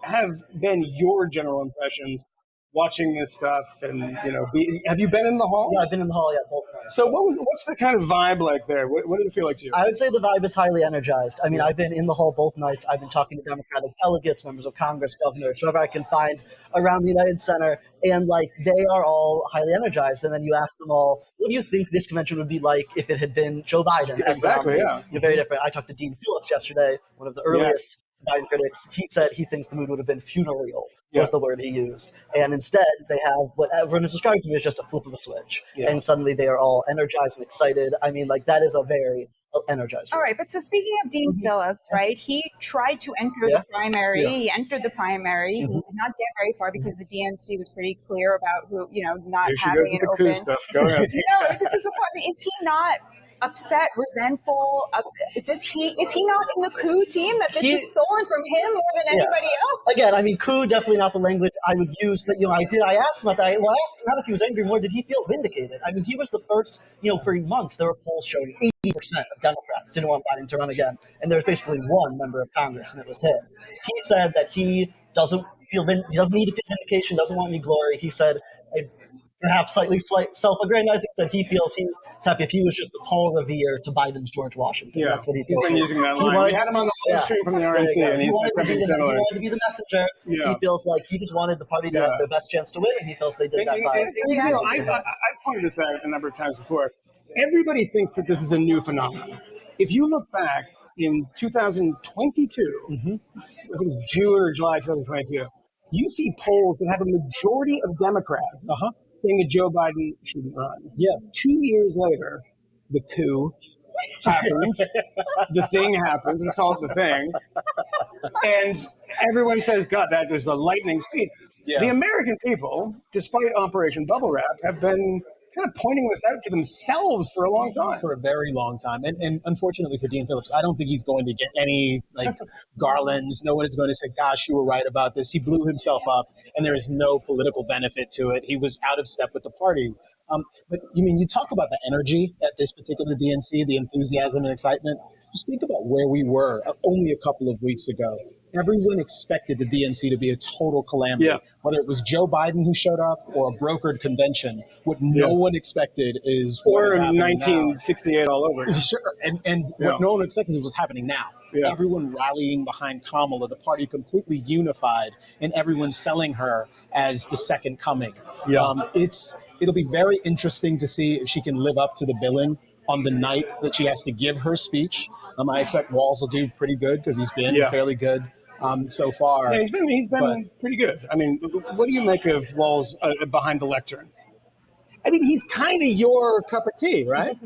have been your general impressions watching this stuff? And have you been in the hall? Yeah, I've been in the hall, both nights. So what's the kind of vibe like there? What did it feel like to you? I would say the vibe is highly energized. I mean, I've been in the hall both nights. I've been talking to Democratic delegates, members of Congress, governors, whoever I can find around the United Center, and they are all highly energized. And then you ask them all, what do you think this convention would be like if it had been Joe Biden? Exactly, yeah. You're very different. I talked to Dean Phillips yesterday, one of the earliest Biden critics. He said he thinks the mood would have been funereal. Was the word he used. And instead, they have what everyone is describing to me as just a flip of a switch. Yeah. And suddenly they are all energized and excited. I mean, that is a very energized group. All right, but so speaking of Dean Phillips, right, he tried to enter the primary. He entered the primary. He did not get very far because the DNC was pretty clear about who, not having an open. Go ahead. No, this is what is he not upset, resentful? Is he not in the coup team that this is stolen from him more than anybody else? Again, I mean, coup definitely not the language I would use, but I asked him about that. Well, I asked him not if he was angry more. Did he feel vindicated? I mean, he was the first. For months there were polls showing 80% of Democrats didn't want Biden to run again, and there was basically one member of Congress, and it was him. He said that he doesn't need to feel vindication, doesn't want any glory. He said, perhaps slightly self-aggrandizing, that he feels he's happy if he was just the Paul Revere to Biden's George Washington. Yeah, that's what he told me. He's been using that line. We had him on the stream from the RNC, and he said something similar. He wanted to be the messenger. Yeah. He feels like he just wanted the party to have their best chance to win, and he feels they did that by I've pointed this out a number of times before. Everybody thinks that this is a new phenomenon. If you look back in 2022, I think it was June or July 2022, you see polls that have a majority of Democrats saying that Joe Biden shouldn't run. Yeah. 2 years later, the coup happens. The thing happens. Let's call it the thing. And everyone says, God, that was a lightning speed. Yeah. The American people, despite Operation Bubble Wrap, have been kind of pointing this out to themselves for a long time. For a very long time. And unfortunately for Dean Phillips, I don't think he's going to get any garlands. No one is going to say, gosh, you were right about this. He blew himself up and there is no political benefit to it. He was out of step with the party. But you talk about the energy at this particular DNC, the enthusiasm and excitement. Just think about where we were only a couple of weeks ago. Everyone expected the DNC to be a total calamity, whether it was Joe Biden who showed up or a brokered convention. What no one expected is what is happening 1968 now. All over. Sure, and what no one expected is what's happening now. Yeah. Everyone rallying behind Kamala, the party completely unified, and everyone selling her as the second coming. Yeah. It'll be very interesting to see if she can live up to the billing on the night that she has to give her speech. I expect Walz will do pretty good because he's been fairly good so far. Yeah, he's been pretty good. I mean, what do you make of Walz behind the lectern? I mean, he's kind of your cup of tea, right?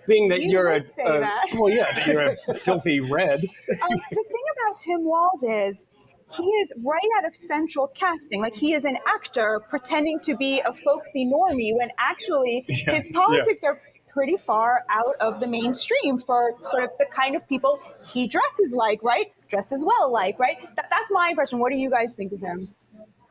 Being that you're you're a filthy red. The thing about Tim Walz is he is right out of central casting. Like, he is an actor pretending to be a folksy normie when actually his politics are pretty far out of the mainstream for sort of the kind of people he dresses like, right? Dresses well like, right? That's my impression. What do you guys think of him?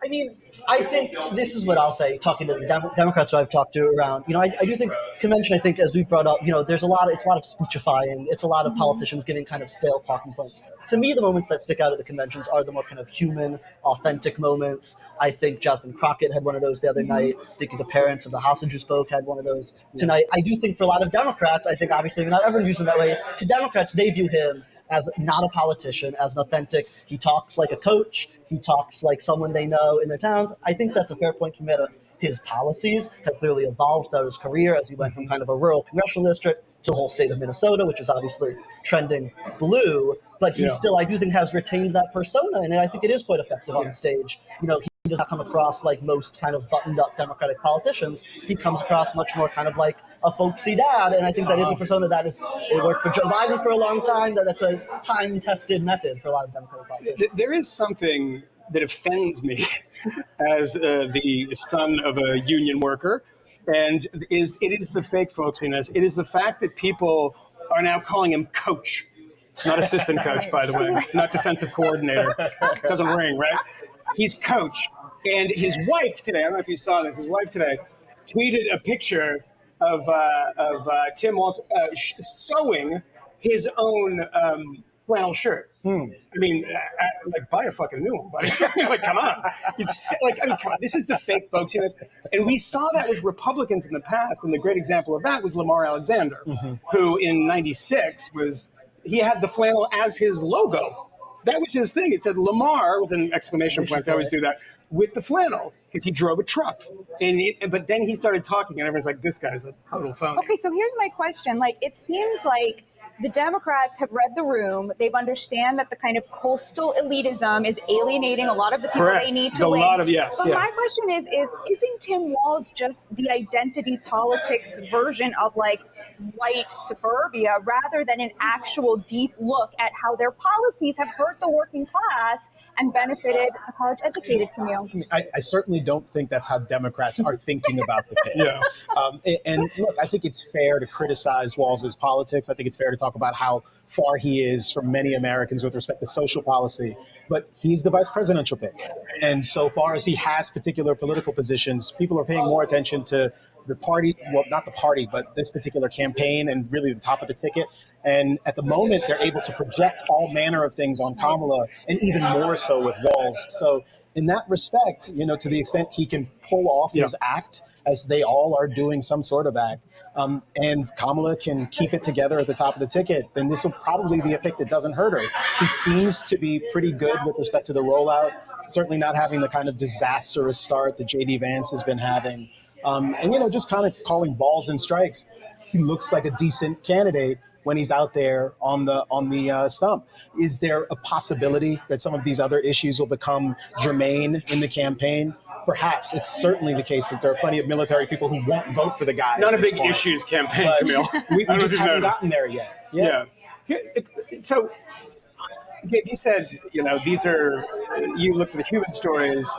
I mean, I think this is what I'll say, talking to the Democrats who I've talked to around, I do think convention, I think, as we brought up, it's a lot of speechifying. It's a lot of politicians giving kind of stale talking points. To me, the moments that stick out at the conventions are the more kind of human, authentic moments. I think Jasmine Crockett had one of those the other night. I think the parents of the hostage who spoke had one of those tonight. I do think for a lot of Democrats, I think obviously not everyone views him that way. To Democrats, they view him as not a politician, as an authentic. He talks like a coach. He talks like someone they know in their towns. I think that's a fair point to make. His policies have clearly evolved throughout his career as he went from kind of a rural congressional district to the whole state of Minnesota, which is obviously trending blue. But he still, I do think, has retained that persona, and I think it is quite effective on stage. He does not come across like most kind of buttoned-up Democratic politicians. He comes across much more kind of like a folksy dad, and I think that is a persona that it worked for Joe Biden for a long time. That's a time-tested method for a lot of Democratic politicians. There is something that offends me as the son of a union worker, and it is the fake folksiness. It is the fact that people are now calling him coach. Not assistant coach, by the way, not defensive coordinator. Doesn't ring, right? He's coach. And his wife today, I don't know if you saw this, his wife today tweeted a picture of Tim Walz sewing his own flannel shirt. I mean, like, buy a fucking new one, buddy. Like, come on. Come on. This is the fake folksiness. And we saw that with Republicans in the past. And the great example of that was Lamar Alexander, who in 96 he had the flannel as his logo. That was his thing. It said Lamar with an exclamation point. I always do that with the flannel because he drove a truck. But then he started talking and everyone's like, this guy's a total phony. Okay, so here's my question. Like, it seems like the Democrats have read the room. They've understand that the kind of coastal elitism is alienating a lot of the people they need to win. But my question is isn't Tim Walz just the identity politics version of like white suburbia rather than an actual deep look at how their policies have hurt the working class and benefited the college-educated community? I certainly don't think that's how Democrats are thinking about the thing. And look, I think it's fair to criticize Walz's politics. I think it's fair to talk about how far he is from many Americans with respect to social policy. But he's the vice presidential pick. And so far as he has particular political positions, people are paying more attention to the party, well, not the party, but this particular campaign and really the top of the ticket. And at the moment, they're able to project all manner of things on Kamala, and even more so with Walz. So in that respect, to the extent he can pull off his act, as they all are doing some sort of act, and Kamala can keep it together at the top of the ticket, then this will probably be a pick that doesn't hurt her. He seems to be pretty good with respect to the rollout, certainly not having the kind of disastrous start that J.D. Vance has been having. And just kind of calling balls and strikes. He looks like a decent candidate when he's out there on the stump. Is there a possibility that some of these other issues will become germane in the campaign? Perhaps. It's certainly the case that there are plenty of military people who won't vote for the guy. Not a big issues campaign, Camille. We just haven't gotten there yet. Yeah. So, Gabe, you said, these are, you look for the human stories,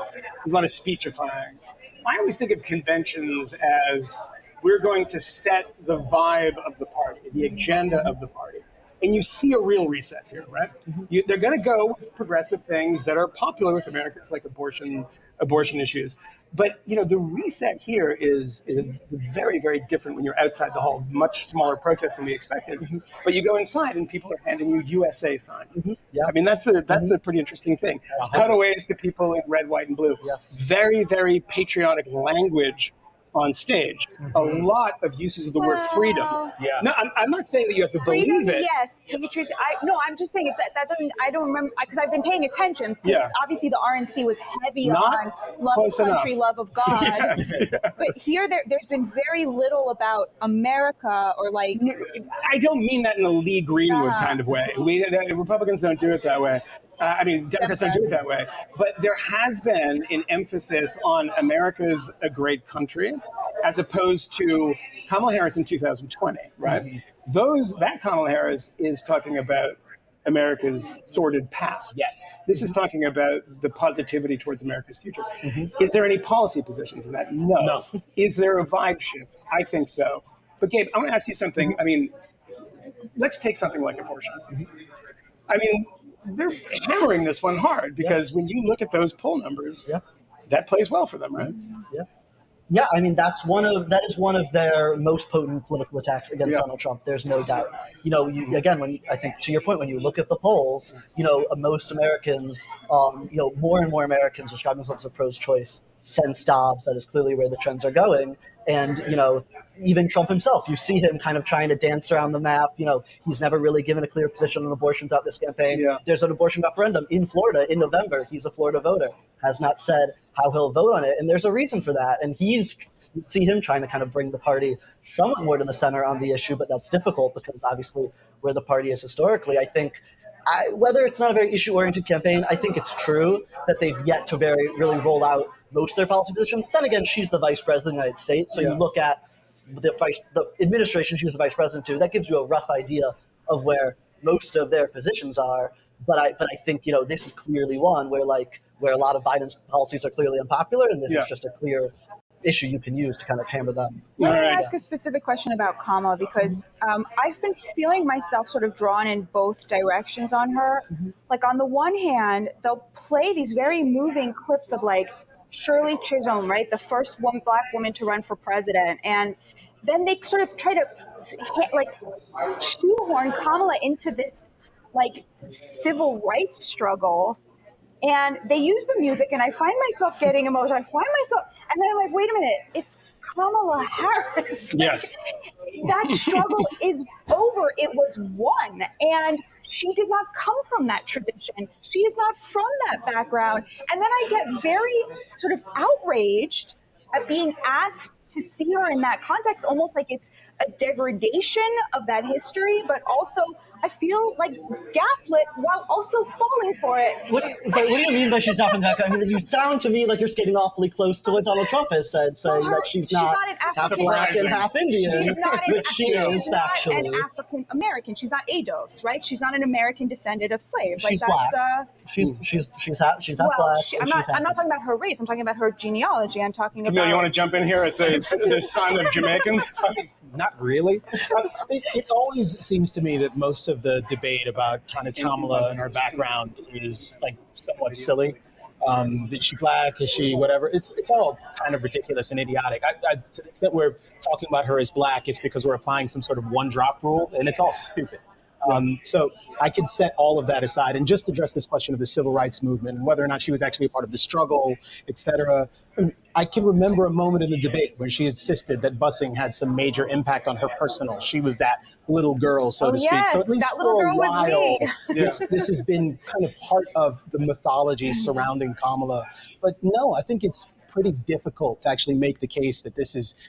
a lot of speechifying. I always think of conventions as we're going to set the vibe of the party, the agenda of the party. And you see a real reset here, right? They're going to go with progressive things that are popular with Americans, like abortion issues. But, the reset here is very, very different when you're outside the hall, much smaller protests than we expected. But you go inside and people are handing you USA signs. I mean, that's a pretty interesting thing. Cutaways to people in red, white, and blue. Very, very patriotic language on stage. A lot of uses of the word freedom. No, I'm not saying that you have to believe it. Yes, patriot. I'm just saying that doesn't. I don't remember because I've been paying attention. Because obviously the RNC was heavy on love of country, love of God. But here, there's been very little about America or like. I don't mean that in a Lee Greenwood kind of way. Republicans don't do it that way. Democrats don't do it that way. But there has been an emphasis on America's a great country, as opposed to Kamala Harris in 2020, right? That Kamala Harris is talking about America's sordid past. Yes. This is talking about the positivity towards America's future. Is there any policy positions in that? No. Is there a vibe shift? I think so. But Gabe, I want to ask you something. Let's take something like abortion. They're hammering this one hard because when you look at those poll numbers, that plays well for them, right? Yeah, that is one of their most potent political attacks against Donald Trump. There's no doubt. I think to your point, when you look at the polls, most Americans, more and more Americans describe themselves as pro-choice since Dobbs. That is clearly where the trends are going. And, even Trump himself, you see him kind of trying to dance around the map. He's never really given a clear position on abortion throughout this campaign. There's an abortion referendum in Florida in November. He's a Florida voter, has not said how he'll vote on it. And there's a reason for that. And you see him trying to kind of bring the party somewhat more to the center on the issue, but that's difficult because obviously where the party is historically, I think, whether it's not a very issue-oriented campaign, I think it's true that they've yet to really roll out most of their policy positions. Then again, she's the vice president of the United States. So you look at the administration she was the vice president to, that gives you a rough idea of where most of their positions are. But I think, this is clearly one where a lot of Biden's policies are clearly unpopular, and this is just a clear issue you can use to kind of hammer them. Let me ask a specific question about Kamala because I've been feeling myself sort of drawn in both directions on her. Like on the one hand, they'll play these very moving clips of like Shirley Chisholm, right? The first Black woman to run for president. And then they sort of try to shoehorn Kamala into this like civil rights struggle. And they use the music, and I find myself getting emotional. And then I'm like, wait a minute, it's Kamala Harris. Yes. That struggle is over. It was won. And she did not come from that tradition. She is not from that background. And then I get very sort of outraged at being asked to see her in that context, almost like it's a degradation of that history, but also I feel like gaslit while also falling for it. What do you mean by she's not from that? I mean, you sound to me like you're getting awfully close to what Donald Trump has said, saying that she's not an half African black and half Indian, She's not which she is factually. an African American. She's not ADOS, right? She's not an American descendant of slaves. She's like that's black. She's half black. I'm not talking about her race. I'm talking about her genealogy. I'm talking Camille, about. you want to jump in here as the son of Jamaicans? Not really. It always seems to me that most of the debate about kind of Kamala and her background is like somewhat silly. Is she black? Is she whatever? It's all kind of ridiculous and idiotic. To the extent we're talking about her as black, it's because we're applying some sort of one-drop rule, and it's all stupid. So I could set all of that aside and just address this question of the civil rights movement and whether or not she was actually a part of the struggle, et cetera. I can remember a moment in the debate when she insisted that busing had some major impact on her personal. She was that little girl, so to speak. Yes, So at least that little for a girl was while, me. this has been kind of part of the mythology surrounding Kamala. But no, I think it's pretty difficult to actually make the case that this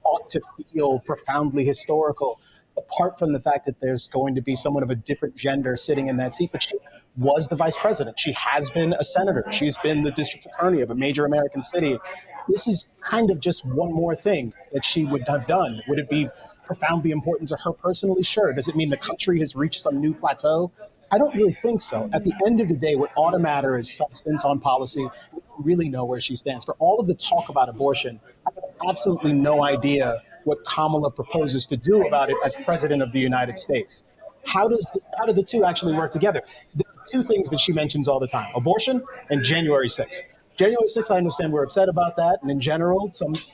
ought to feel profoundly historical, apart from the fact that there's going to be someone of a different gender sitting in that seat. But she was the vice president. She has been a senator. She's been the district attorney of a major American city. This is kind of just one more thing that she would have done. Would it be profoundly important to her personally? Sure. Does it mean the country has reached some new plateau? I don't really think so. At the end of the day, what ought to matter is substance on policy. We don't really know where she stands. For all of the talk about abortion, I have absolutely no idea what Kamala proposes to do about it as president of the United States. How do the two actually work together? The two things that she mentions all the time: abortion and January 6th. January 6th, I understand we're upset about that, and in general,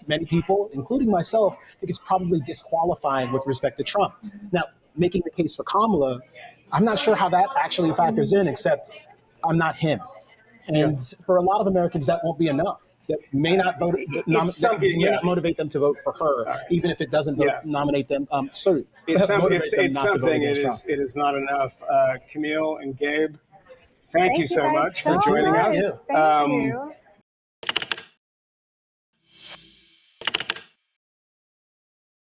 many people, including myself, think it's probably disqualifying with respect to Trump. Now, making the case for Kamala, I'm not sure how that actually factors in, except I'm not him. And for a lot of Americans, that won't be enough. That may not motivate them to vote for her, even if it doesn't nominate them. It's something. It is not enough. Camille and Gabe, thank you so much for joining us. Thank you.